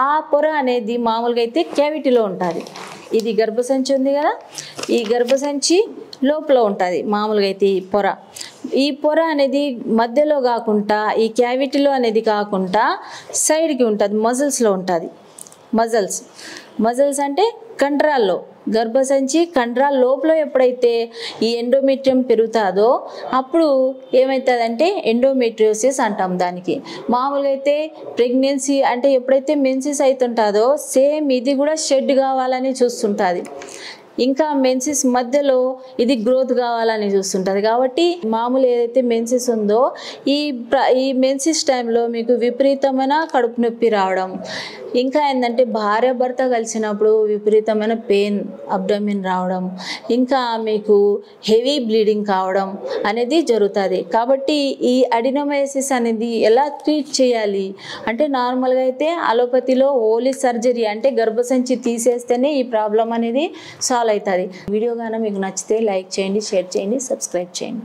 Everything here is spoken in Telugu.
ఆ పొర అనేది మామూలుగా అయితే క్యావిటీలో ఉంటుంది. ఇది గర్భసంచి ఉంది కదా, ఈ గర్భసంచి లోపల ఉంటుంది మామూలుగా అయితే ఈ పొర అనేది మధ్యలో కాకుండా ఈ క్యావిటీలో అనేది కాకుండా సైడ్కి ఉంటుంది, మజిల్స్లో ఉంటుంది. మజిల్స్ అంటే కండరాల్లో, గర్భసంచి కండరాల లోపల ఎప్పుడైతే ఈ ఎండోమెట్రియం పెరుగుతుందో అప్పుడు ఏమవుతుందంటే ఎండోమెట్రియోసిస్ అంటాం దానికి. మామూలుగా అయితే ప్రెగ్నెన్సీ అంటే ఎప్పుడైతే మెన్సెస్ అవుతుంటుందో సేమ్ ఇది కూడా షెడ్ కావాలని చూస్తుంటుంది. ఇంకా మెన్సెస్ మధ్యలో ఇది గ్రోత్ కావాలని చూస్తుంటుంది. కాబట్టి మామూలు ఏదైతే మెన్సెస్ ఉందో ఈ మెన్సెస్ టైంలో మీకు విపరీతమైన కడుపు నొప్పి రావడం, ఇంకా ఏంటంటే భార్య భర్త కలిసినప్పుడు విపరీతమైన పెయిన్ అబ్డమిన్ రావడం, ఇంకా మీకు హెవీ బ్లీడింగ్ కావడం అనేది జరుగుతుంది. కాబట్టి ఈ అడినోమైసిస్ అనేది ఎలా ట్రీట్ చేయాలి అంటే నార్మల్గా అయితే అలోపతిలో ఓన్లీ సర్జరీ అంటే గర్భసంచి తీసేస్తేనే ఈ ప్రాబ్లం అనేది సాల్వ్ అవుతుంది. వీడియో గాన మీకు నచ్చితే లైక్ చేయండి, షేర్ చేయండి, సబ్స్క్రైబ్ చేయండి.